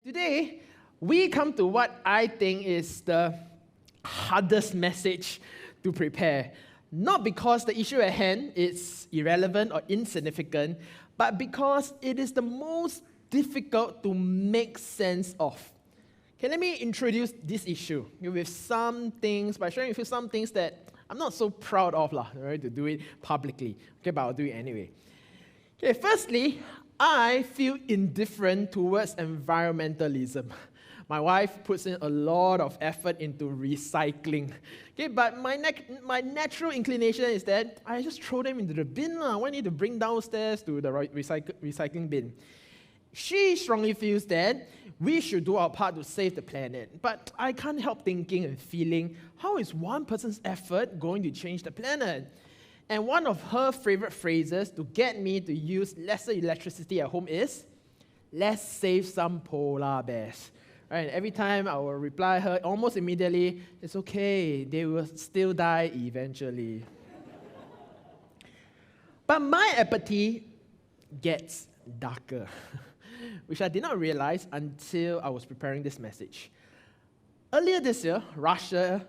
Today, we come to what I think is the hardest message to prepare. Not because the issue at hand is irrelevant or insignificant, but because it is the most difficult to make sense of. Okay, let me introduce this issue with some things, by sharing with you some things that I'm not so proud of, right, to do it publicly. Okay, but I'll do it anyway. Okay, firstly, I feel indifferent towards environmentalism. My wife puts in a lot of effort into recycling. Okay, but my natural inclination is that I just throw them into the bin. Why need to bring downstairs to the recycling bin? She strongly feels that we should do our part to save the planet. But I can't help thinking and feeling, how is one person's effort going to change the planet? And one of her favorite phrases to get me to use lesser electricity at home is, let's save some polar bears. Right? Every time I will reply her almost immediately, it's okay, they will still die eventually. But my apathy gets darker, which I did not realize until I was preparing this message. Earlier this year, Russia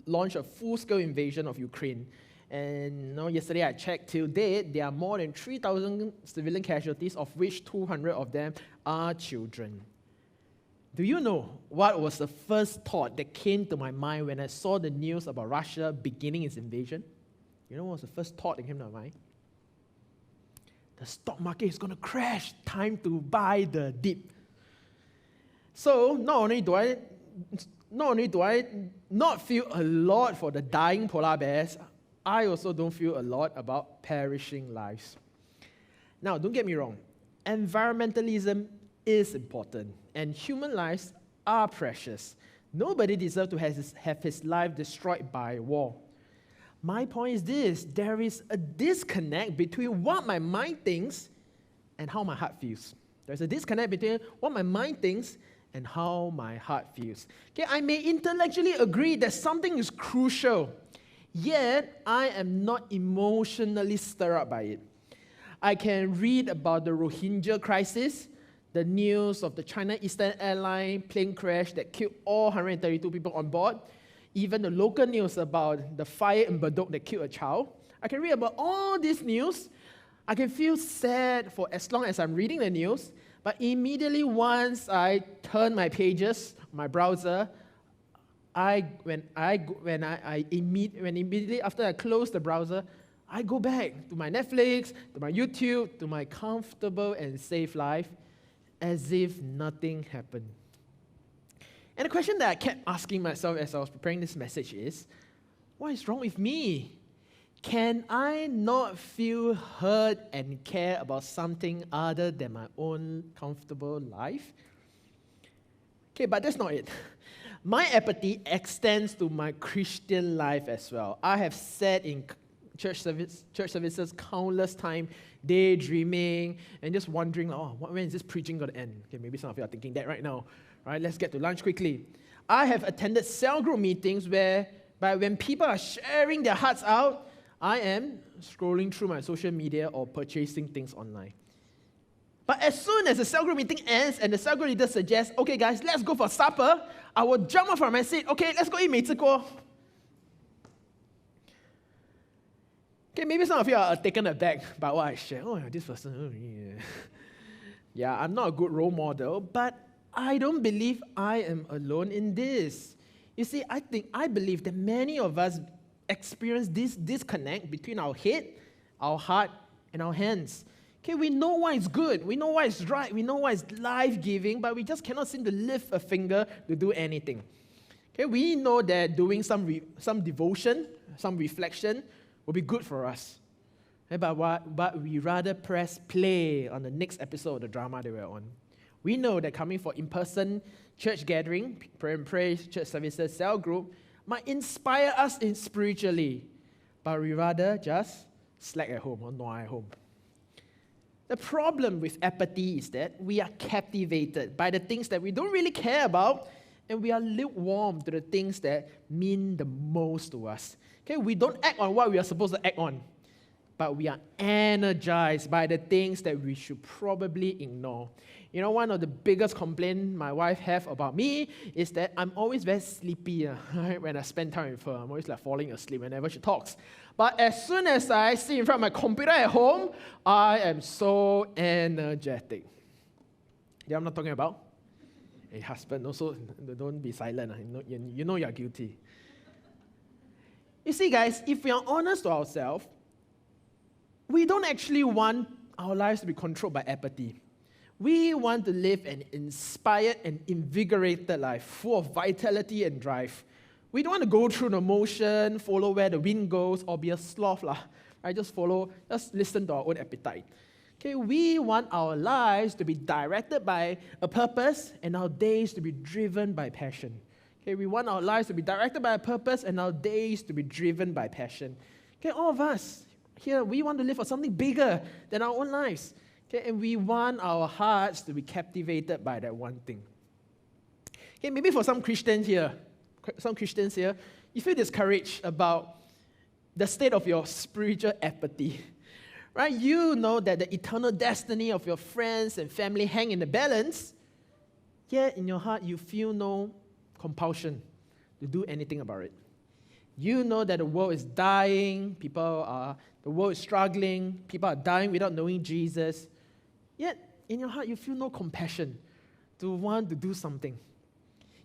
launched a full-scale invasion of Ukraine. And yesterday I checked, till date, there are more than 3,000 civilian casualties, of which 200 of them are children. Do you know what was the first thought that came to my mind when I saw the news about Russia beginning its invasion? You know what was the first thought that came to my mind? The stock market is going to crash. Time to buy the dip. So not only do I not feel a lot for the dying polar bears, I also don't feel a lot about perishing lives. Now, don't get me wrong. Environmentalism is important, and human lives are precious. Nobody deserves to have his life destroyed by war. My point is this: there is a disconnect between what my mind thinks and how my heart feels. There's a disconnect between what my mind thinks and how my heart feels. Okay, I may intellectually agree that something is crucial, yet I am not emotionally stirred up by it. I can read about the Rohingya crisis, the news of the China Eastern Airline plane crash that killed all 132 people on board, even the local news about the fire in Bedok that killed a child. I can read about all this news. I can feel sad for as long as I'm reading the news, but immediately once I turn my pages, my browser, immediately after I close the browser, I go back to my Netflix, to my YouTube, to my comfortable and safe life, as if nothing happened. And the question that I kept asking myself as I was preparing this message is, what is wrong with me? Can I not feel hurt and care about something other than my own comfortable life? Okay, but that's not it. My apathy extends to my Christian life as well. I have sat in church services countless times, daydreaming, and just wondering, when is this preaching going to end? Okay, maybe some of you are thinking that right now. All right, let's get to lunch quickly. I have attended cell group meetings when people are sharing their hearts out, I am scrolling through my social media or purchasing things online. But as soon as the cell group meeting ends and the cell group leader suggests, okay guys, let's go for supper, I will jump off from my seat, okay, let's go eat 美滋锅. Okay, maybe some of you are taken aback by what I share. Oh, this person, yeah, I'm not a good role model, but I don't believe I am alone in this. You see, I believe that many of us experience this disconnect between our head, our heart, and our hands. Okay, we know what is good, we know what is right, we know what is life-giving, but we just cannot seem to lift a finger to do anything. Okay, we know that doing some devotion, some reflection will be good for us. Okay, but we rather press play on the next episode of the drama that we're on. We know that coming for in-person church gathering, pray and praise, church services, cell group, might inspire us spiritually, but we rather just slack at home or nua at home. The problem with apathy is that we are captivated by the things that we don't really care about, and we are lukewarm to the things that mean the most to us. Okay, we don't act on what we are supposed to act on. but we are energized by the things that we should probably ignore. You know, one of the biggest complaints my wife have about me is that I'm always very sleepy right? When I spend time with her. I'm always like falling asleep whenever she talks. But as soon as I sit in front of my computer at home, I am so energetic. Yeah, I'm not talking about? Hey, husband, also don't be silent. You know you're guilty. You see, guys, if we are honest to ourselves, we don't actually want our lives to be controlled by apathy. We want to live an inspired and invigorated life, full of vitality and drive. We don't want to go through the motion, follow where the wind goes, or be a sloth, right? Just listen to our own appetite. Okay, we want our lives to be directed by a purpose and our days to be driven by passion. Okay, we want our lives to be directed by a purpose and our days to be driven by passion. Okay, all of us here, we want to live for something bigger than our own lives. Okay, and we want our hearts to be captivated by that one thing. Okay, maybe for some Christians here, you feel discouraged about the state of your spiritual apathy. Right? You know that the eternal destiny of your friends and family hang in the balance, yet in your heart you feel no compulsion to do anything about it. You know that the world is dying, the world is struggling, people are dying without knowing Jesus, yet in your heart you feel no compassion to want to do something.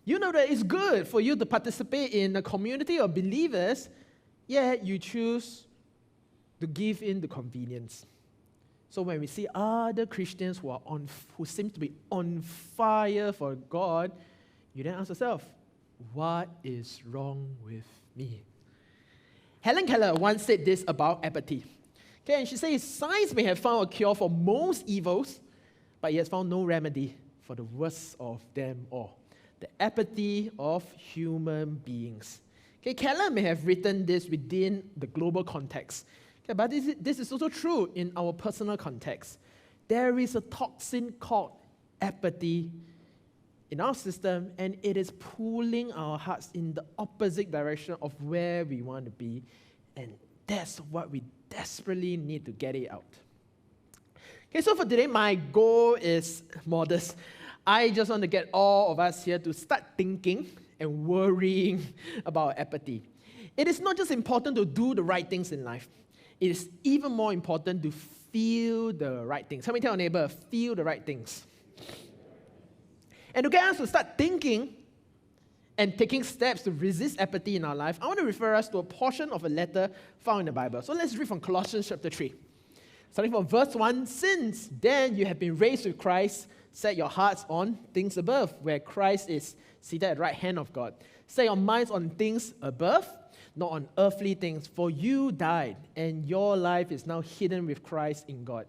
You know that it's good for you to participate in a community of believers, yet you choose to give in to convenience. So when we see other Christians who seem to be on fire for God, you then ask yourself, what is wrong with me? Helen Keller once said this about apathy. Okay, and she says, science may have found a cure for most evils, but it has found no remedy for the worst of them all, the apathy of human beings. Okay, Keller may have written this within the global context, okay, but this is also true in our personal context. There is a toxin called apathy in our system, and it is pulling our hearts in the opposite direction of where we want to be, and that's what we desperately need to get it out. Okay, so for today, my goal is modest. I just want to get all of us here to start thinking and worrying about apathy. It is not just important to do the right things in life. It is even more important to feel the right things. Help me tell your neighbor, feel the right things. And to get us to start thinking and taking steps to resist apathy in our life, I want to refer us to a portion of a letter found in the Bible. So let's read from Colossians chapter 3. Starting from verse 1, since then you have been raised with Christ, set your hearts on things above, where Christ is seated at the right hand of God. Set your minds on things above, not on earthly things, for you died, and your life is now hidden with Christ in God.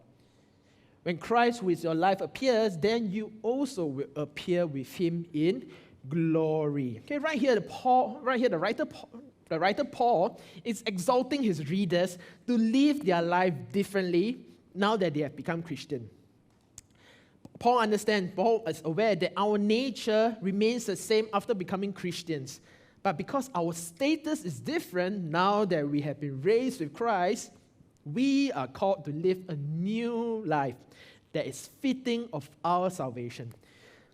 When Christ, who is your life, appears, then you also will appear with him in glory. Okay, right here, the writer Paul is exhorting his readers to live their life differently now that they have become Christian. Paul is aware that our nature remains the same after becoming Christians. But because our status is different now that we have been raised with Christ, we are called to live a new life that is fitting of our salvation.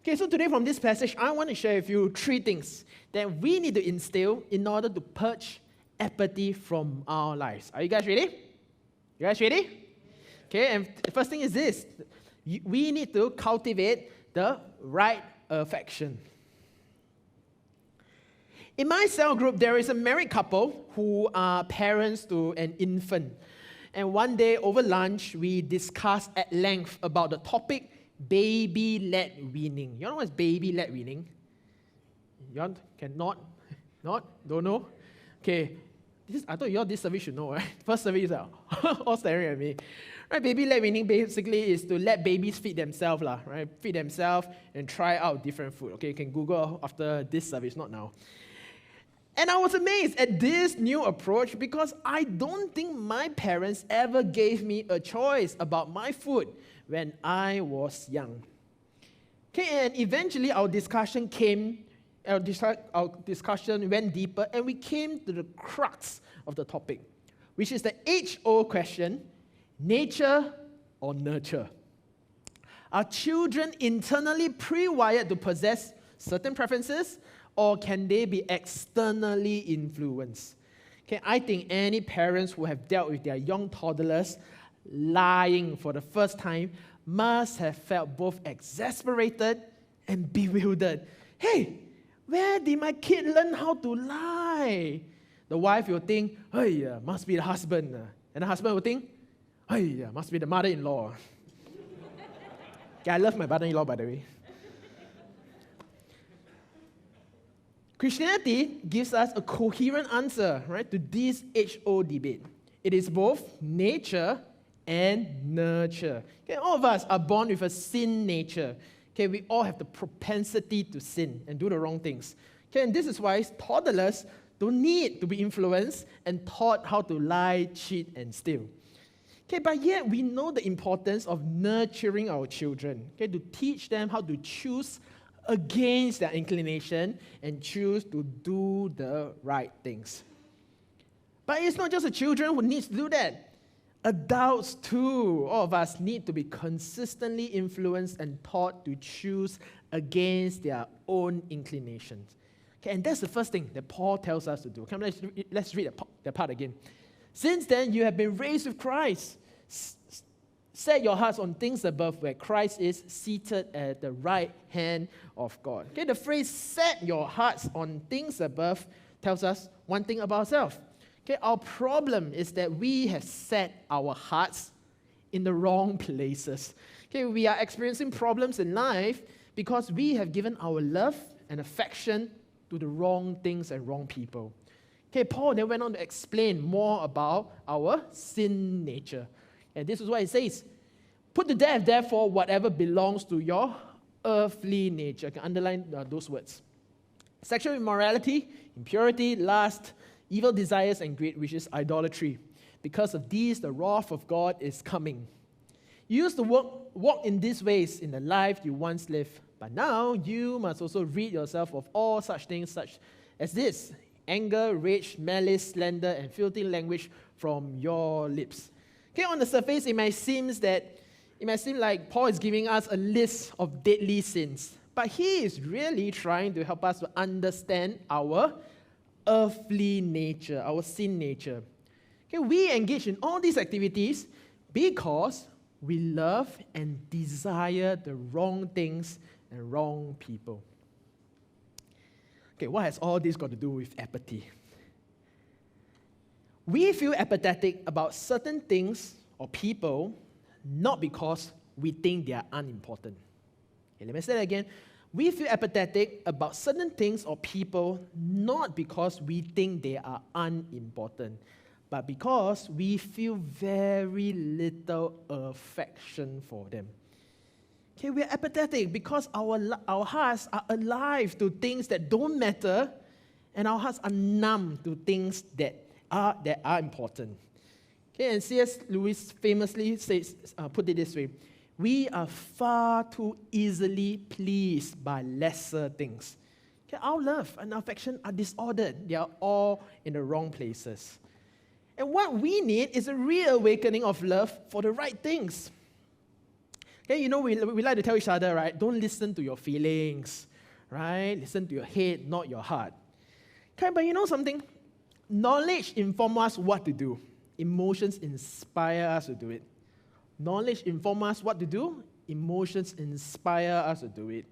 Okay, so today from this passage, I want to share with you 3 things that we need to instill in order to purge apathy from our lives. Are you guys ready? You guys ready? Okay, and the first thing is this. We need to cultivate the right affection. In my cell group, there is a married couple who are parents to an infant. And one day over lunch, we discussed at length about the topic baby-led weaning. You know what's baby-led weaning? You cannot? Not? Don't know? Okay. I thought you all this service should know, right? First service, all staring at me. Right, baby-led weaning basically is to let babies feed themselves, right? Feed themselves and try out different food. Okay, you can Google after this service, not now. And I was amazed at this new approach because I don't think my parents ever gave me a choice about my food when I was young. Okay, and eventually our discussion went deeper and we came to the crux of the topic. which is the age-old question, nature or nurture? Are children internally pre-wired to possess certain preferences, or can they be externally influenced? Okay, I think any parents who have dealt with their young toddlers lying for the first time must have felt both exasperated and bewildered. Hey, where did my kid learn how to lie? The wife will think, hey, must be the husband. And the husband will think, hey, must be the mother-in-law. Okay, I love my mother-in-law, by the way. Christianity gives us a coherent answer, right, to this age-old debate. It is both nature and nurture. Okay, all of us are born with a sin nature. Okay, we all have the propensity to sin and do the wrong things. Okay, and this is why toddlers don't need to be influenced and taught how to lie, cheat, and steal. Okay, but yet we know the importance of nurturing our children, okay, to teach them how to choose against their inclination and choose to do the right things. But it's not just the children who need to do that. Adults too, all of us need to be consistently influenced and taught to choose against their own inclinations. Okay, and that's the first thing that Paul tells us to do. Come, let's read that part again. Since then, you have been raised with Christ. Set your hearts on things above where Christ is seated at the right hand of God. Okay, the phrase set your hearts on things above tells us one thing about ourselves. Okay, our problem is that we have set our hearts in the wrong places. Okay, we are experiencing problems in life because we have given our love and affection to the wrong things and wrong people. Okay, Paul then went on to explain more about our sin nature. And this is what it says. Put to death, therefore, whatever belongs to your earthly nature. I can underline those words. Sexual immorality, impurity, lust, evil desires, and greed, which is idolatry. Because of these, the wrath of God is coming. You used to walk in these ways in the life you once lived, but now you must also rid yourself of all such things such as this: anger, rage, malice, slander, and filthy language from your lips. Okay, on the surface, it might seem like Paul is giving us a list of deadly sins, but he is really trying to help us to understand our earthly nature, our sin nature. Okay, we engage in all these activities because we love and desire the wrong things and wrong people. Okay, what has all this got to do with apathy? We feel apathetic about certain things or people not because we think they are unimportant. Okay, let me say that again. We feel apathetic about certain things or people not because we think they are unimportant, but because we feel very little affection for them. Okay, we are apathetic because our hearts are alive to things that don't matter, and our hearts are numb to things that are important. Okay, and C.S. Lewis famously put it this way: we are far too easily pleased by lesser things. Okay, our love and affection are disordered. They are all in the wrong places. And what we need is a reawakening of love for the right things. Okay, you know, we like to tell each other, right? Don't listen to your feelings, right? Listen to your head, not your heart. Okay, but you know something? Knowledge informs us what to do. Emotions inspire us to do it. Knowledge informs us what to do. Emotions inspire us to do it.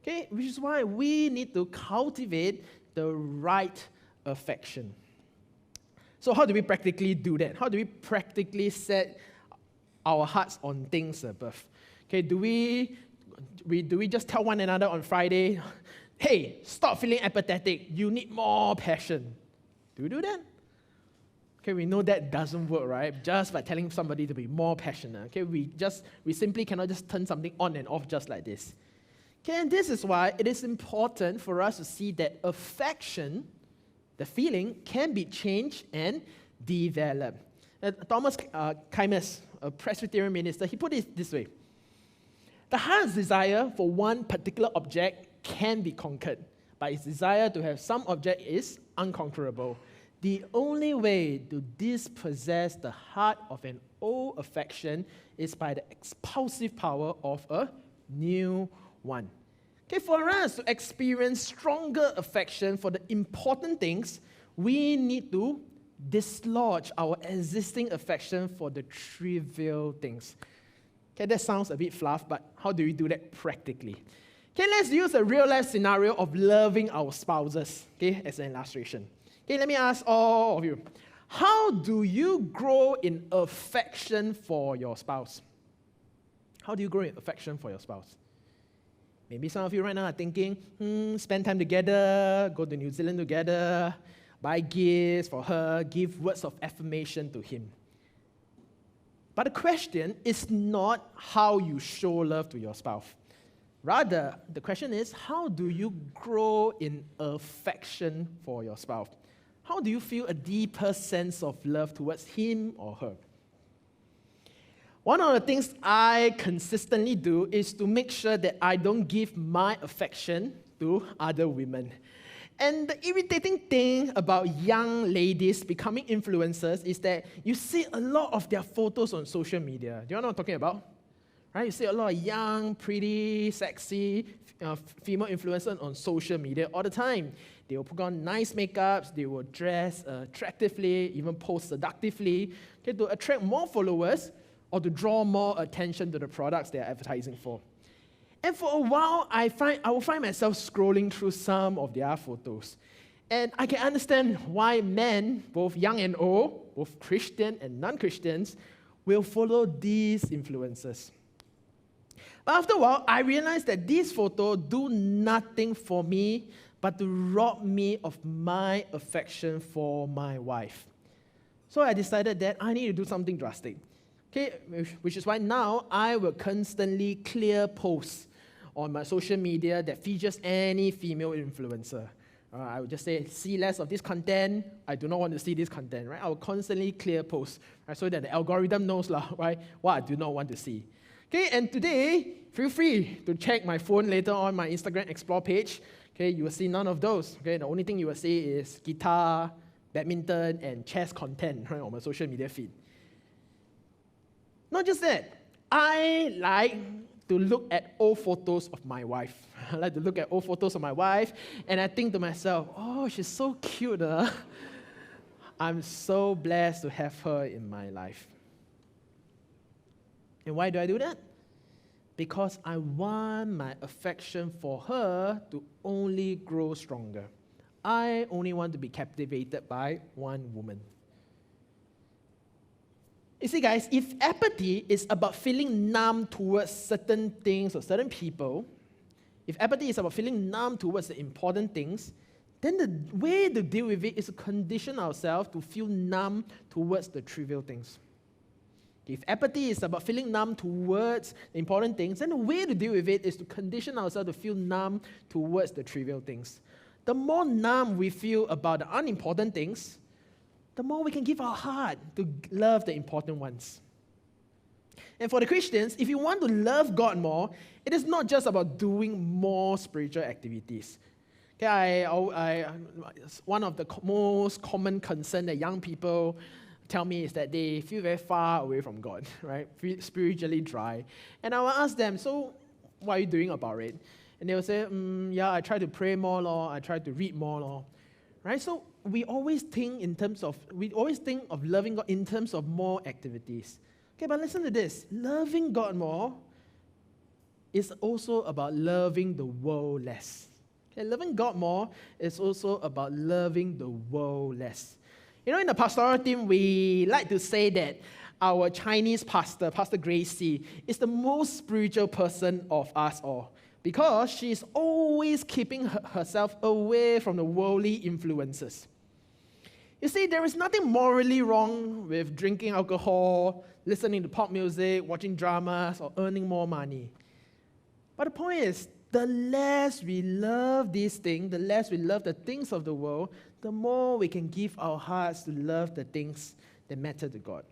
Okay, which is why we need to cultivate the right affection. So how do we practically do that? How do we practically set our hearts on things above? Okay, do we just tell one another on Friday, hey, stop feeling apathetic, you need more passion? Do we do that? Okay, we know that doesn't work, right? Just by telling somebody to be more passionate. Okay, we simply cannot just turn something on and off just like this. Okay, and this is why it is important for us to see that affection, the feeling, can be changed and developed. Thomas Kaimus, a Presbyterian minister, he put it this way: the heart's desire for one particular object can be conquered, but its desire to have some object is unconquerable. The only way to dispossess the heart of an old affection is by the expulsive power of a new one. Okay, for us to experience stronger affection for the important things, we need to dislodge our existing affection for the trivial things. Okay, that sounds a bit fluff, but how do we do that practically? Okay, let's use a real-life scenario of loving our spouses, okay, as an illustration. Okay, let me ask all of you, how do you grow in affection for your spouse? How do you grow in affection for your spouse? Maybe some of you right now are thinking, spend time together, go to New Zealand together, buy gifts for her, give words of affirmation to him. But the question is not how you show love to your spouse. Rather, the question is, how do you grow in affection for your spouse? How do you feel a deeper sense of love towards him or her? One of the things I consistently do is to make sure that I don't give my affection to other women. And the irritating thing about young ladies becoming influencers is that you see a lot of their photos on social media. Do you know what I'm talking about? Right? You see a lot of young, pretty, sexy female influencers on social media all the time. They will put on nice makeups, they will dress attractively, even post seductively, okay, to attract more followers or to draw more attention to the products they are advertising for. And for a while, I will find myself scrolling through some of their photos. And I can understand why men, both young and old, both Christian and non-Christians, will follow these influencers. But after a while, I realized that these photos do nothing for me but to rob me of my affection for my wife. So I decided that I need to do something drastic. Okay, which is why now I will constantly clear posts on my social media that features any female influencer. I would just say, see less of this content. I do not want to see this content, right? I will constantly clear posts, right, so that the algorithm knows, right, what I do not want to see. Okay, and today, feel free to check my phone later on my Instagram Explore page. Okay, you will see none of those. Okay, the only thing you will see is guitar, badminton, and chess content, right, on my social media feed. Not just that, I like to look at old photos of my wife. I like to look at old photos of my wife, and I think to myself, oh, she's so cute. I'm so blessed to have her in my life. And why do I do that? Because I want my affection for her to only grow stronger. I only want to be captivated by one woman. You see, guys, if apathy is about feeling numb towards certain things or certain people, if apathy is about feeling numb towards the important things, then the way to deal with it is to condition ourselves to feel numb towards the trivial things. If apathy is about feeling numb towards the important things, then the way to deal with it is to condition ourselves to feel numb towards the trivial things. The more numb we feel about the unimportant things, the more we can give our heart to love the important ones. And for the Christians, if you want to love God more, it is not just about doing more spiritual activities. Okay, one of the most common concern that young people tell me is that they feel very far away from God, right? Feel spiritually dry. And I will ask them, so what are you doing about it? And they will say, yeah, I try to pray more, Lord. I try to read more, Lord. Right? So we always think of loving God in terms of more activities. Okay, but listen to this. Loving God more is also about loving the world less. Okay, loving God more is also about loving the world less. You know, in the pastoral team, we like to say that our Chinese pastor, Pastor Gracie, is the most spiritual person of us all because she's always keeping herself away from the worldly influences. You see, there is nothing morally wrong with drinking alcohol, listening to pop music, watching dramas, or earning more money. But the point is, the less we love these things, the less we love the things of the world, the more we can give our hearts to love the things that matter to God.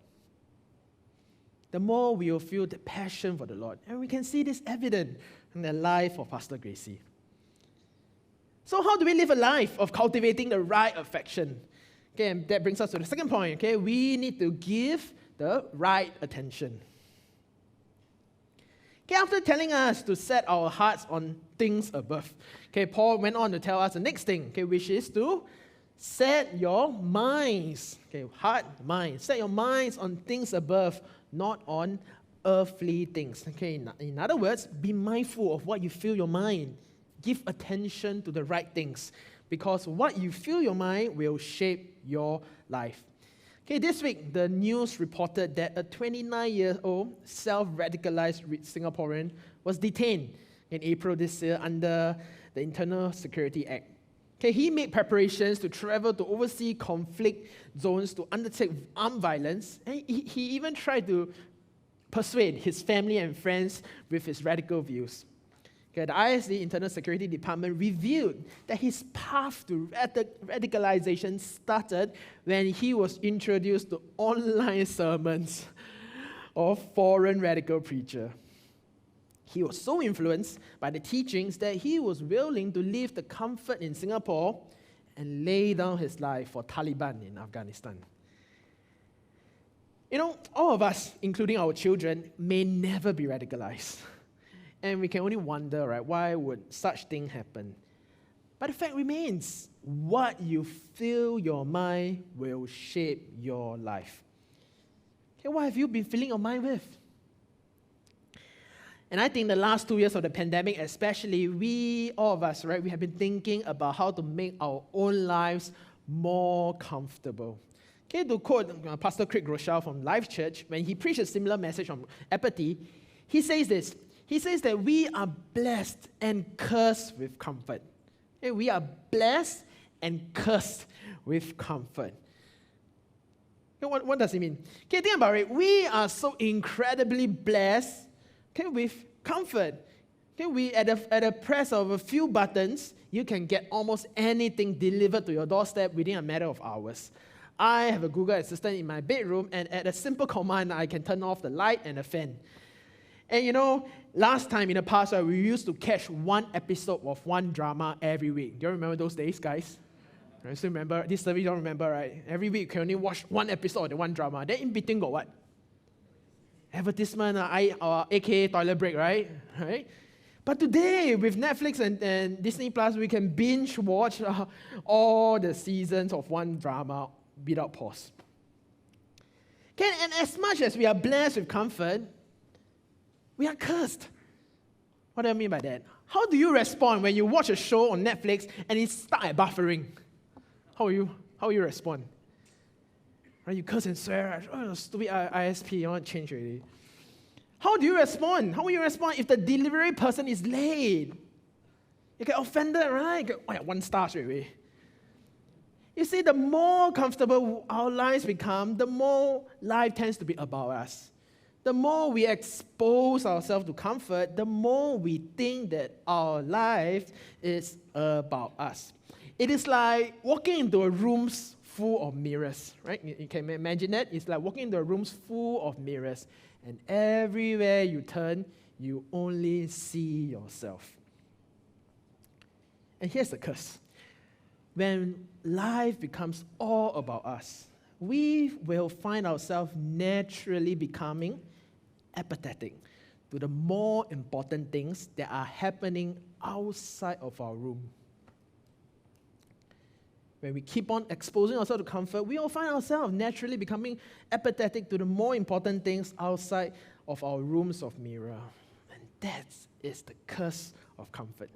The more we will feel the passion for the Lord. And we can see this evident in the life of Pastor Gracie. So how do we live a life of cultivating the right affection? Okay, and that brings us to the second point. Okay, we need to give the right attention. Okay, after telling us to set our hearts on things above, okay, Paul went on to tell us the next thing, okay, which is to set your minds, okay, heart, mind, set your minds on things above, not on earthly things. Okay, in other words, be mindful of what you fill your mind. Give attention to the right things, because what you fill your mind will shape your life. Okay, this week, the news reported that a 29-year-old self-radicalized Singaporean was detained in April this year under the Internal Security Act. Okay, he made preparations to travel to overseas conflict zones to undertake armed violence, and he even tried to persuade his family and friends with his radical views. Okay, the ISD Internal Security Department revealed that his path to radicalization started when he was introduced to online sermons of foreign radical preachers. He was so influenced by the teachings that he was willing to leave the comfort in Singapore and lay down his life for Taliban in Afghanistan. You know, all of us, including our children, may never be radicalized. And we can only wonder, right, why would such thing happen? But the fact remains, what you fill your mind will shape your life. Okay, what have you been filling your mind with? And I think the last 2 years of the pandemic, especially, all of us, right, we have been thinking about how to make our own lives more comfortable. Okay, to quote Pastor Craig Rochelle from Life Church, when he preached a similar message on apathy, he says this. He says that we are blessed and cursed with comfort. Okay, we are blessed and cursed with comfort. Okay, what does it mean? Okay, think about it. We are so incredibly blessed, okay, with comfort. Okay, we at the press of a few buttons, you can get almost anything delivered to your doorstep within a matter of hours. I have a Google Assistant in my bedroom, and at a simple command, I can turn off the light and the fan. And you know, last time in the past, we used to catch one episode of one drama every week. Do you remember those days, guys? I still remember. This service you don't remember, right? Every week, you can only watch one episode of the one drama. Then in between got what? Advertisement, aka toilet break, right? But today, with Netflix and Disney Plus, we can binge watch all the seasons of one drama without pause. Okay, and as much as we are blessed with comfort, we are cursed. What do I mean by that? How do you respond when you watch a show on Netflix and it's stuck at buffering? How will you respond? Right, you curse and swear, oh, stupid ISP, you want to change already. How do you respond? How will you respond if the delivery person is late? You get offended, right? You get, oh yeah, 1 star straight away. You see, the more comfortable our lives become, the more life tends to be about us. The more we expose ourselves to comfort, the more we think that our life is about us. It is like walking into a room full of mirrors, right? You can imagine that. It's like walking into a room full of mirrors, and everywhere you turn, you only see yourself. And here's the curse. When life becomes all about us, we will find ourselves naturally becoming apathetic to the more important things that are happening outside of our room. When we keep on exposing ourselves to comfort, we will find ourselves naturally becoming apathetic to the more important things outside of our rooms of mirror. And that is the curse of comfort.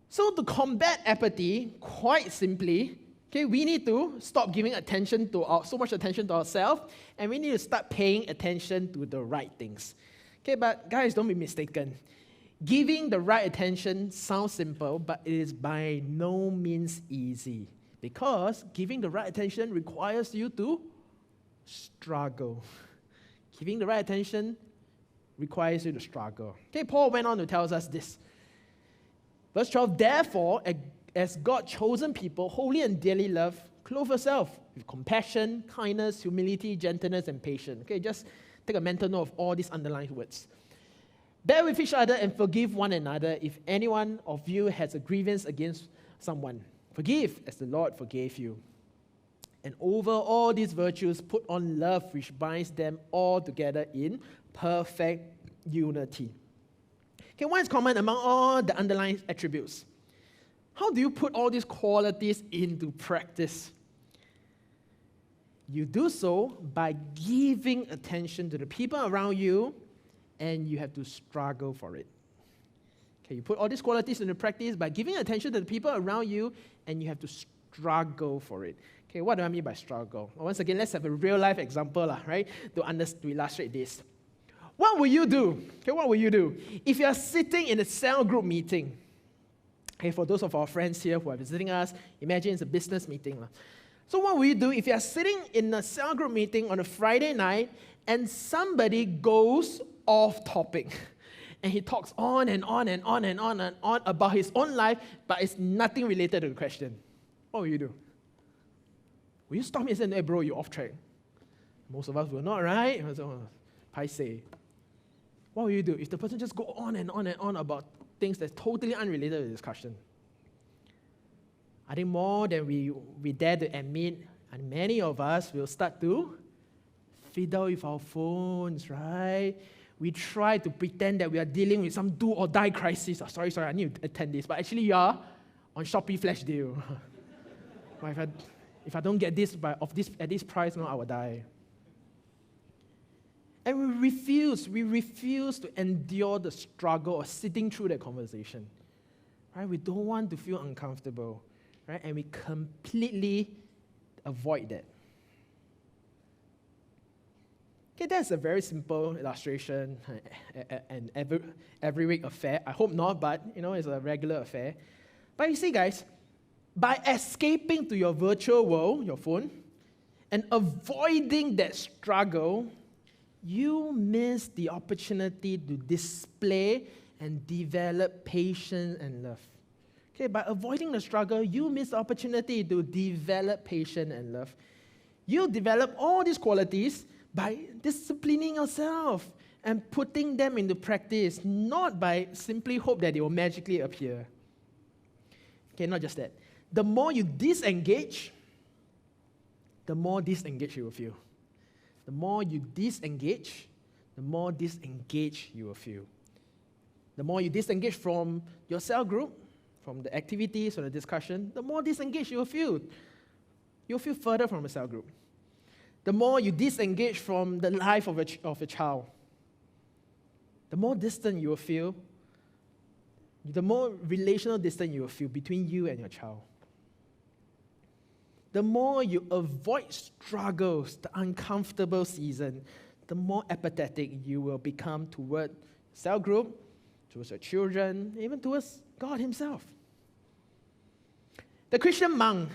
So to combat apathy, quite simply, okay, we need to stop giving so much attention to ourselves, and we need to start paying attention to the right things. Okay, but guys, don't be mistaken. Giving the right attention sounds simple, but it is by no means easy, because giving the right attention requires you to struggle. Giving the right attention requires you to struggle. Okay, Paul went on to tell us this. Verse 12, therefore, as God-chosen people, holy and dearly loved, clothe yourself with compassion, kindness, humility, gentleness, and patience. Okay, just take a mental note of all these underlined words. Bear with each other and forgive one another if anyone of you has a grievance against someone. Forgive as the Lord forgave you. And over all these virtues, put on love, which binds them all together in perfect unity. Okay, what is common among all the underlying attributes? How do you put all these qualities into practice? You do so by giving attention to the people around you, and you have to struggle for it. Okay, you put all these qualities into practice by giving attention to the people around you, and you have to struggle for it. Okay, what do I mean by struggle? Once again, let's have a real-life example, right, to illustrate this. What will you do? Okay, what will you do if you are sitting in a cell group meeting? Okay, for those of our friends here who are visiting us, imagine it's a business meeting. So what will you do if you are sitting in a cell group meeting on a Friday night and somebody goes off topic and he talks on and on and on and on and on about his own life, but it's nothing related to the question? What will you do? Will you stop me and say, hey bro, you're off track? Most of us will not, right? So, paiseh. What will you do if the person just go on and on and on about things that's totally unrelated to the discussion? I think more than we dare to admit, and many of us will start to fiddle with our phones, right? We try to pretend that we are dealing with some do or die crisis. Oh, sorry, I need to attend this. But actually, you are on Shopee flash deal. If I don't get this at this price, no, I will die. And we refuse to endure the struggle of sitting through that conversation. Right? We don't want to feel uncomfortable. Right? And we completely avoid that. Okay, that's a very simple illustration, an every week affair. I hope not, but it's a regular affair. But you see, guys, by escaping to your virtual world, your phone, and avoiding that struggle, you miss the opportunity to display and develop patience and love. Okay, by avoiding the struggle, you miss the opportunity to develop patience and love. You develop all these qualities by disciplining yourself and putting them into practice, not by simply hope that they will magically appear. Okay, not just that. The more you disengage, the more disengaged you will feel. The more you disengage, the more disengaged you will feel. The more you disengage from your cell group, from the activities or the discussion, the more disengaged you will feel. You'll feel further from a cell group. The more you disengage from the life of a child, the more distant you will feel, the more relational distance you will feel between you and your child. The more you avoid struggles, the uncomfortable season, the more apathetic you will become toward cell group, towards your children, even towards God himself. The Christian monk,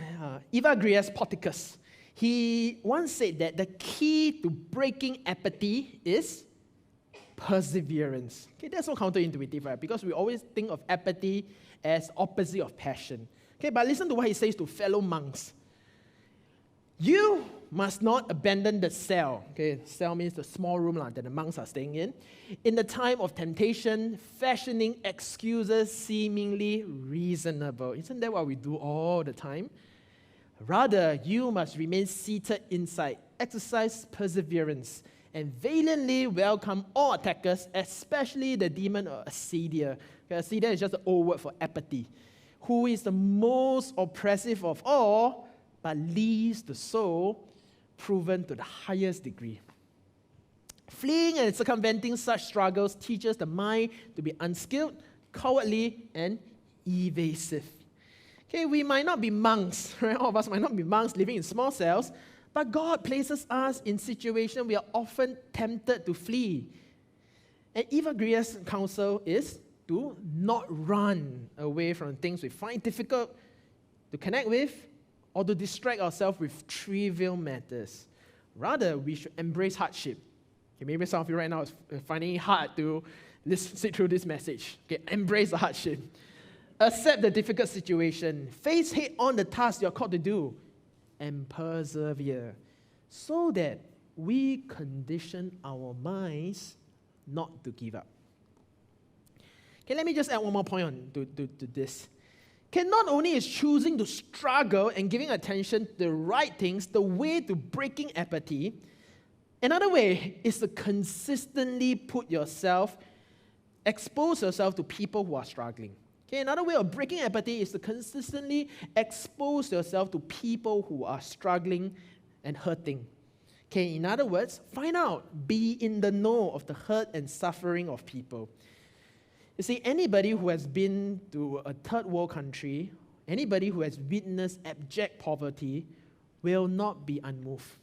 Evagrius Porticus, he once said that the key to breaking apathy is perseverance. Okay, that's so counterintuitive, right? Because we always think of apathy as opposite of passion. Okay, but listen to what he says to fellow monks. You must not abandon the cell. Okay, cell means the small room that the monks are staying in the time of temptation, fashioning excuses seemingly reasonable. Isn't that what we do all the time? Rather, you must remain seated inside, exercise perseverance, and valiantly welcome all attackers, especially the demon of acedia. Okay, acedia is just an old word for apathy, who is the most oppressive of all, but leaves the soul proven to the highest degree. Fleeing and circumventing such struggles teaches the mind to be unskilled, cowardly, and evasive. Okay, we might not be monks, right? All of us might not be monks living in small cells, but God places us in situations we are often tempted to flee. And Evagrius' counsel is to not run away from things we find difficult to connect with, or to distract ourselves with trivial matters. Rather, we should embrace hardship. Okay, maybe some of you right now are finding it hard to sit through this message. Okay, embrace the hardship. Accept the difficult situation. Face head on the task you're called to do. And persevere. So that we condition our minds not to give up. Okay, let me just add one more point to this. Okay, not only is choosing to struggle and giving attention to the right things the way to breaking apathy, another way is to consistently expose yourself to people who are struggling. Okay, another way of breaking apathy is to consistently expose yourself to people who are struggling and hurting. Okay, in other words, find out, be in the know of the hurt and suffering of people. You see, anybody who has been to a third world country, anybody who has witnessed abject poverty will not be unmoved.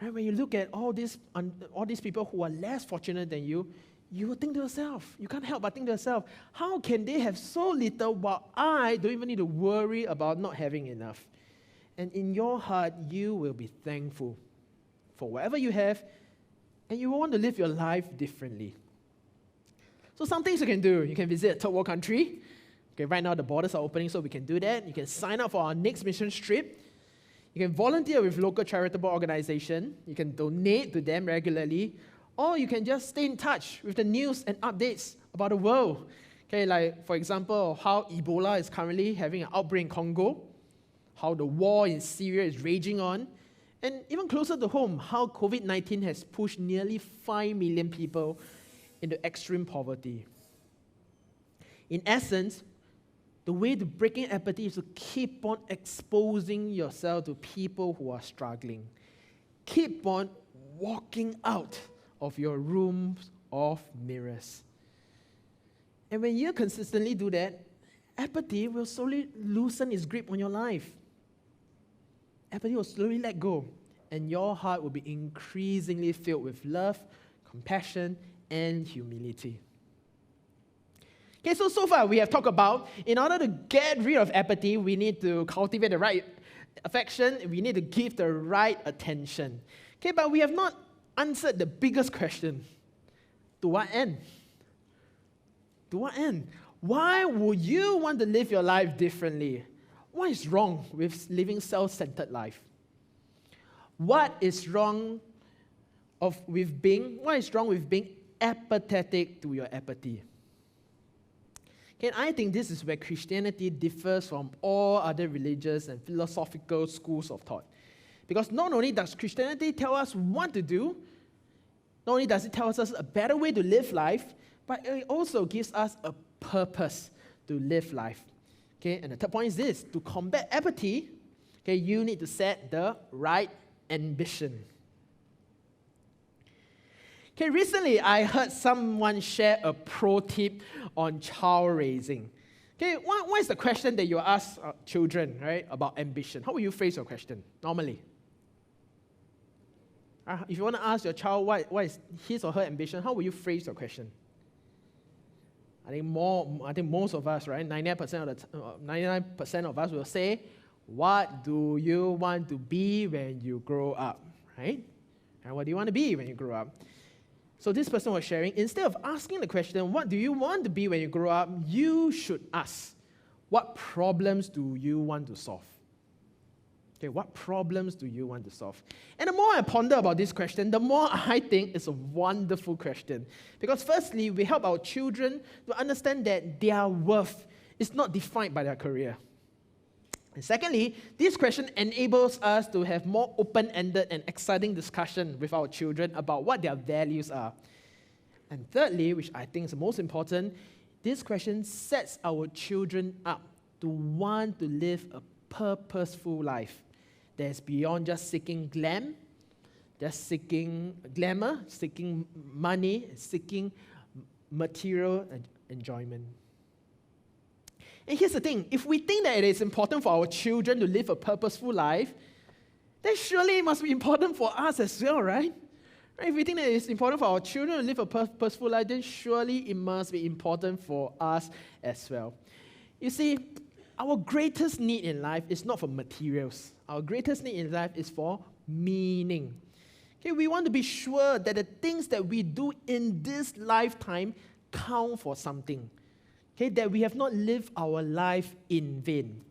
Right? When you look at all these people who are less fortunate than you will think to yourself, you can't help but think to yourself, how can they have so little while I don't even need to worry about not having enough? And in your heart, you will be thankful for whatever you have, and you will want to live your life differently. So some things you can do. You can visit a third world country. Okay, right now the borders are opening, so we can do that. You can sign up for our next mission trip. You can volunteer with local charitable organization. You can donate to them regularly. Or you can just stay in touch with the news and updates about the world. Okay, like for example, how Ebola is currently having an outbreak in Congo, how the war in Syria is raging on, and even closer to home, how COVID-19 has pushed nearly 5 million people into extreme poverty. In essence, the way to breaking apathy is to keep on exposing yourself to people who are struggling. Keep on walking out of your rooms of mirrors. And when you consistently do that, apathy will slowly loosen its grip on your life. Apathy will slowly let go, and your heart will be increasingly filled with love, compassion, and humility. Okay, so far we have talked about, in order to get rid of apathy, we need to cultivate the right affection, we need to give the right attention. Okay, but we have not answered the biggest question. To what end? To what end? Why would you want to live your life differently? What is wrong with living self-centered life? What is wrong with being apathetic to your apathy? Okay, I think this is where Christianity differs from all other religious and philosophical schools of thought. Because not only does Christianity tell us what to do, not only does it tell us a better way to live life, but it also gives us a purpose to live life. Okay, and the third point is this: to combat apathy, okay, you need to set the right ambition. Okay, recently I heard someone share a pro tip on child raising. Okay, what is the question that you ask children, right, about ambition? How will you phrase your question normally? If you want to ask your child what is his or her ambition, how will you phrase your question? I think most of us, right, 99% of us will say, what do you want to be when you grow up, right? And what do you want to be when you grow up? So this person was sharing, instead of asking the question, what do you want to be when you grow up, you should ask, what problems do you want to solve? Okay, what problems do you want to solve? And the more I ponder about this question, the more I think it's a wonderful question. Because firstly, we help our children to understand that their worth is not defined by their career. And secondly, this question enables us to have more open-ended and exciting discussion with our children about what their values are. And thirdly, which I think is the most important, this question sets our children up to want to live a purposeful life that is beyond just seeking glamour, seeking money, seeking material enjoyment. And here's the thing, if we think that it is important for our children to live a purposeful life, then surely it must be important for us as well, right? If we think that it's important for our children to live a purposeful life, then surely it must be important for us as well. You see, our greatest need in life is not for materials. Our greatest need in life is for meaning. Okay, we want to be sure that the things that we do in this lifetime count for something. Okay, that we have not lived our life in vain.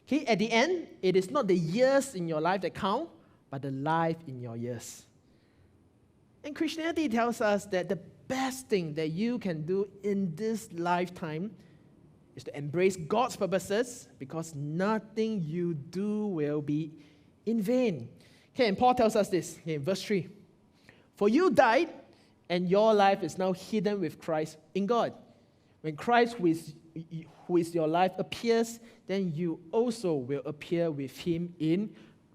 Okay, at the end, it is not the years in your life that count, but the life in your years. And Christianity tells us that the best thing that you can do in this lifetime is to embrace God's purposes because nothing you do will be in vain. Okay, and Paul tells us this in verse 3. For you died, and your life is now hidden with Christ in God. When Christ, who is your life, appears, then you also will appear with him in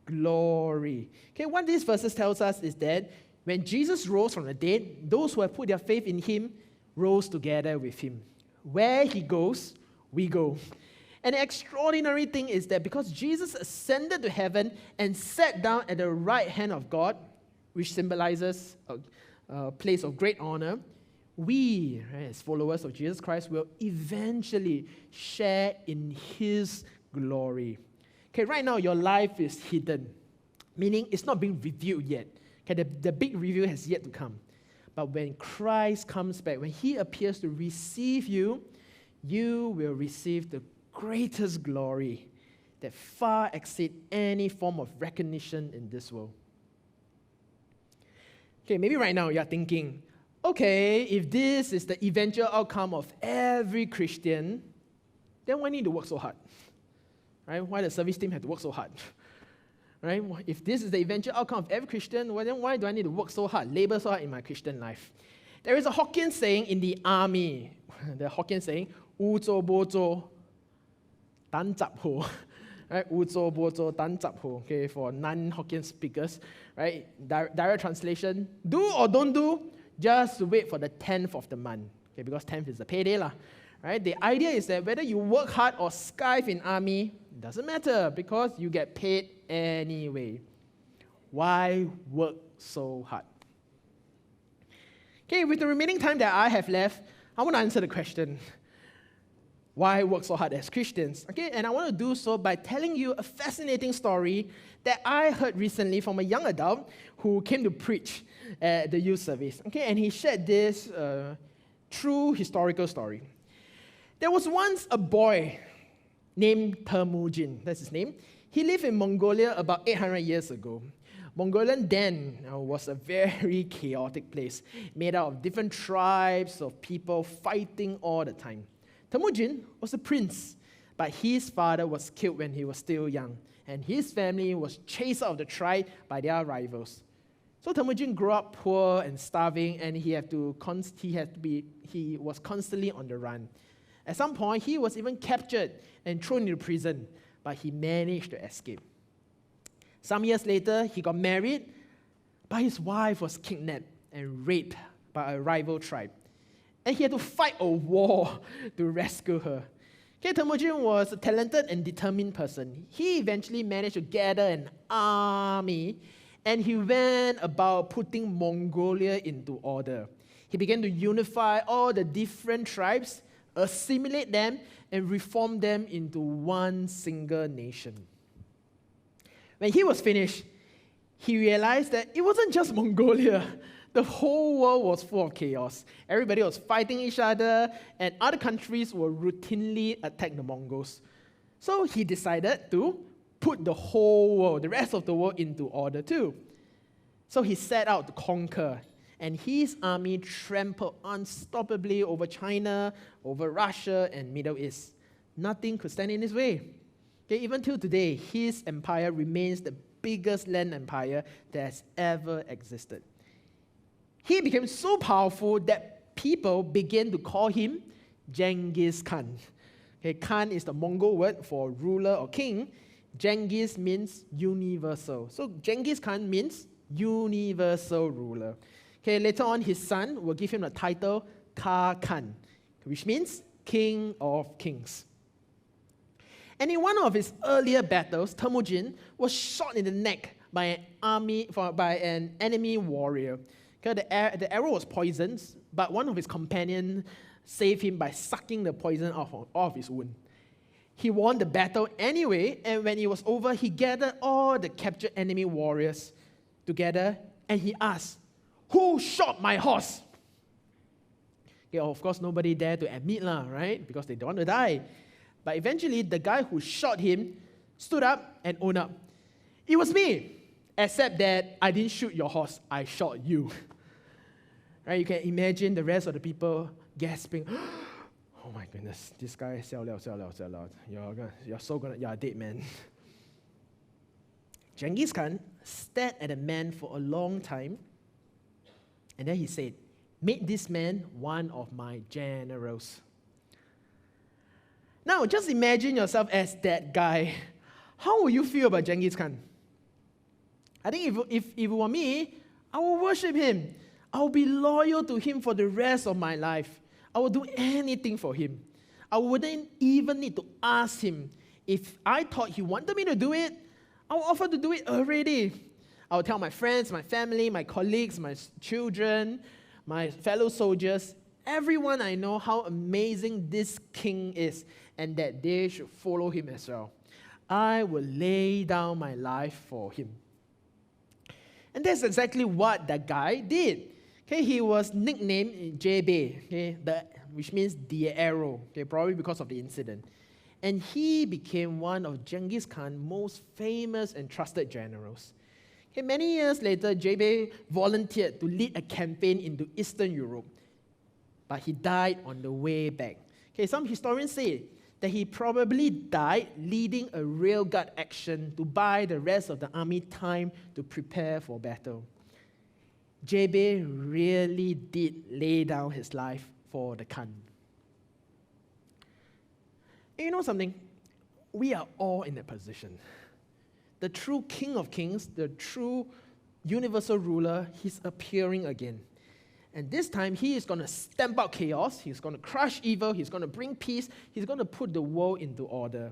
glory. Okay, what these verses tells us is that when Jesus rose from the dead, those who have put their faith in him rose together with him. Where he goes, we go. And the extraordinary thing is that because Jesus ascended to heaven and sat down at the right hand of God, which symbolizes a place of great honor, we, right, as followers of Jesus Christ, will eventually share in his glory. Okay, right now your life is hidden, meaning it's not being revealed yet. Okay, the big reveal has yet to come. But when Christ comes back, when he appears to receive you, you will receive the greatest glory that far exceeds any form of recognition in this world. Okay, maybe right now you're thinking, okay, if this is the eventual outcome of every Christian, then why need to work so hard? Right? Why the service team have to work so hard? Right? If this is the eventual outcome of every Christian, well, then why do I need to work so hard, labor so hard in my Christian life? There is a Hokkien saying in the army, the Hokkien saying, "Wu zhou bo zhou, dan zap ho." Right? "Wu zhou bo zhou, dan zap ho." Okay, for non-Hokkien speakers, right? Direct translation: do or don't do, just wait for the 10th of the month. Okay, because 10th is the payday lah. Right? The idea is that whether you work hard or skive in army, doesn't matter because you get paid anyway. Why work so hard? Okay, with the remaining time that I have left, I want to answer the question, why work so hard as Christians? Okay, and I want to do so by telling you a fascinating story that I heard recently from a young adult who came to preach at the youth service. Okay, and he shared this true historical story. There was once a boy named Temujin, that's his name. He lived in Mongolia about 800 years ago. Mongolian then was a very chaotic place, made out of different tribes of people fighting all the time. Temujin was a prince, but his father was killed when he was still young, and his family was chased out of the tribe by their rivals. So Temujin grew up poor and starving, and he was constantly on the run. At some point, he was even captured and thrown into prison, but he managed to escape. Some years later, he got married, but his wife was kidnapped and raped by a rival tribe. And he had to fight a war to rescue her. Okay, Temujin was a talented and determined person. He eventually managed to gather an army, and he went about putting Mongolia into order. He began to unify all the different tribes, assimilate them, and reform them into one single nation. When he was finished, he realized that it wasn't just Mongolia. The whole world was full of chaos. Everybody was fighting each other, and other countries will routinely attack the Mongols. So he decided to put the whole world, the rest of the world, into order too. So he set out to conquer, and his army trampled unstoppably over China, over Russia, and Middle East. Nothing could stand in his way. Okay, even till today, his empire remains the biggest land empire that has ever existed. He became so powerful that people began to call him Genghis Khan. Okay, Khan is the Mongol word for ruler or king. Genghis means universal. So Genghis Khan means universal ruler. Okay, later on, his son will give him the title Ka Khan, which means King of Kings. And in one of his earlier battles, Temujin was shot in the neck by an enemy warrior. Okay, the arrow was poisoned, but one of his companions saved him by sucking the poison off of his wound. He won the battle anyway, and when it was over, he gathered all the captured enemy warriors together, and he asked, "Who shot my horse?" Okay, of course, nobody dared to admit, right? Because they don't want to die. But eventually, the guy who shot him stood up and owned up. "It was me, except that I didn't shoot your horse, I shot you." Right? You can imagine the rest of the people gasping, "Oh oh my goodness, this guy sell liao. You're a dead man. Genghis Khan stared at the man for a long time, and then he said, make this man one of my generals. Now, just imagine yourself as that guy. How would you feel about Genghis Khan? I think if it were me, I would worship him. I will be loyal to him for the rest of my life. I will do anything for him. I wouldn't even need to ask him. If I thought he wanted me to do it, I would offer to do it already. I would tell my friends, my family, my colleagues, my children, my fellow soldiers, everyone I know how amazing this king is and that they should follow him as well. I will lay down my life for him. And that's exactly what that guy did. Okay, he was nicknamed JB, okay, which means the arrow, okay, probably because of the incident. And he became one of Genghis Khan's most famous and trusted generals. Okay, many years later, JB volunteered to lead a campaign into Eastern Europe, but he died on the way back. Okay, some historians say that he probably died leading a rearguard action to buy the rest of the army time to prepare for battle. JB really did lay down his life for the Khan. And you know something? We are all in that position. The true King of Kings, the true universal ruler, he's appearing again. And this time, he is going to stamp out chaos, he's going to crush evil, he's going to bring peace, he's going to put the world into order.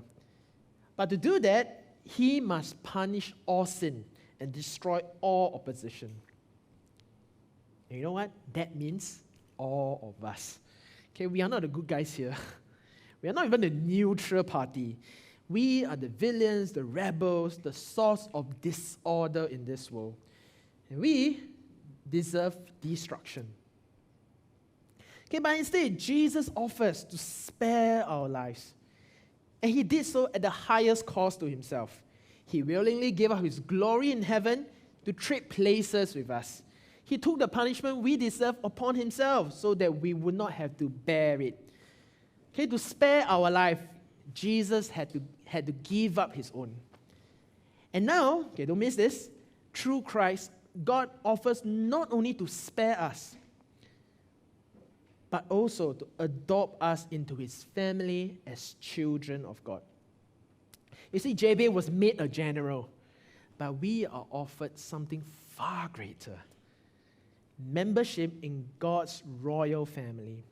But to do that, he must punish all sin and destroy all opposition. And you know what? That means all of us. Okay, we are not the good guys here. We are not even the neutral party. We are the villains, the rebels, the source of disorder in this world. And we deserve destruction. Okay, but instead, Jesus offers to spare our lives. And he did so at the highest cost to himself. He willingly gave up his glory in heaven to trade places with us. He took the punishment we deserve upon himself so that we would not have to bear it. Okay, to spare our life, Jesus had to give up his own. And now, okay, don't miss this, through Christ, God offers not only to spare us, but also to adopt us into his family as children of God. You see, JB was made a general, but we are offered something far greater. Membership in God's royal family.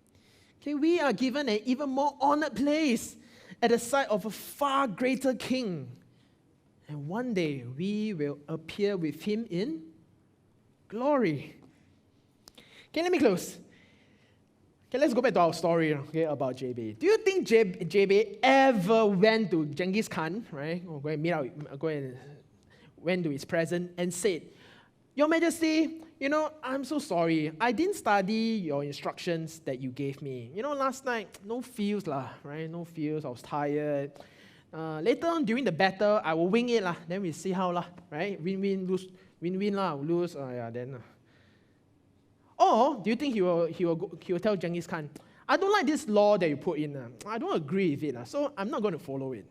Okay, we are given an even more honored place at the side of a far greater king. And one day, we will appear with him in glory. Okay, let me close. Okay, let's go back to our story, okay, about JB. Do you think JB ever went to Genghis Khan, right? Or went to his presence and said, Your Majesty, I'm so sorry. I didn't study your instructions that you gave me. Last night, no feels right? No feels, I was tired. Later on during the battle, I will wing it then we see how right? Win-win, lose, win-win lose, then. Or do you think he will tell Genghis Khan, I don't like this law that you put in. I don't agree with it, so I'm not going to follow it.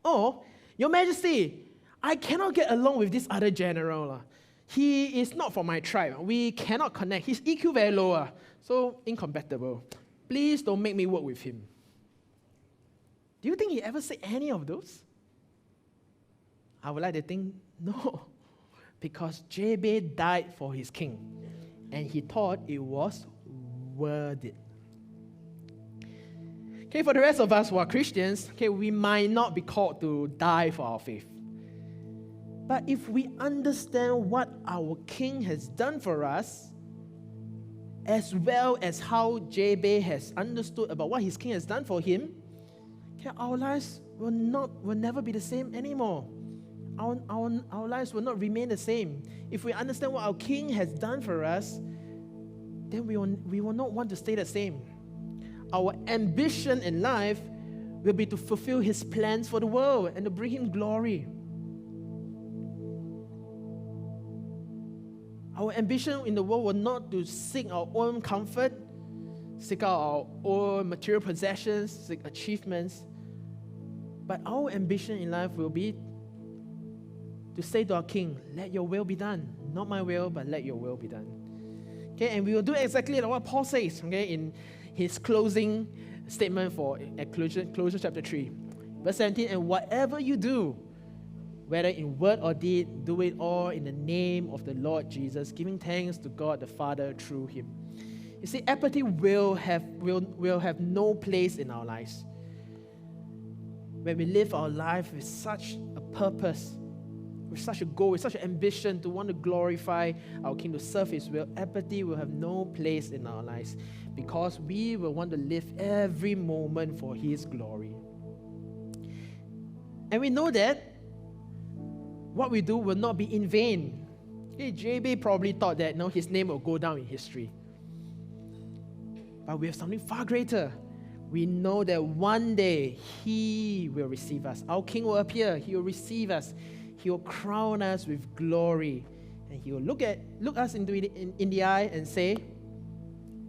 Or, Your Majesty, I cannot get along with this other general. He is not from my tribe. We cannot connect. His EQ very low, so incompatible. Please don't make me work with him. Do you think he ever said any of those? I would like to think no. Because JB died for his king, and he thought it was worth it. Okay, for the rest of us who are Christians, okay, we might not be called to die for our faith. But if we understand what our king has done for us, as well as how JB has understood about what his king has done for him, okay, our lives will never be the same anymore. Our lives will not remain the same. If we understand what our king has done for us, then we will not want to stay the same. Our ambition in life will be to fulfill his plans for the world and to bring him glory. Our ambition in the world will not to seek our own comfort, seek out our own material possessions, seek achievements. But our ambition in life will be to say to our King, let your will be done. Not my will, but let your will be done. Okay, and we will do exactly like what Paul says, okay, in his closing statement for Colossians chapter 3. Verse 17, and whatever you do, whether in word or deed, do it all in the name of the Lord Jesus, giving thanks to God the Father through him. You see, apathy will have no place in our lives. When we live our life with such a purpose, with such a goal, with such an ambition to want to glorify our King, to serve his will, apathy will have no place in our lives because we will want to live every moment for his glory. And we know that what we do will not be in vain. Okay, JB probably thought that his name will go down in history. But we have something far greater. We know that one day he will receive us. Our King will appear. He will receive us. He will crown us with glory. And he will look us in the eye and say,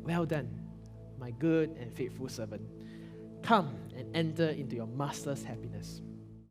well done, my good and faithful servant. Come and enter into your master's happiness.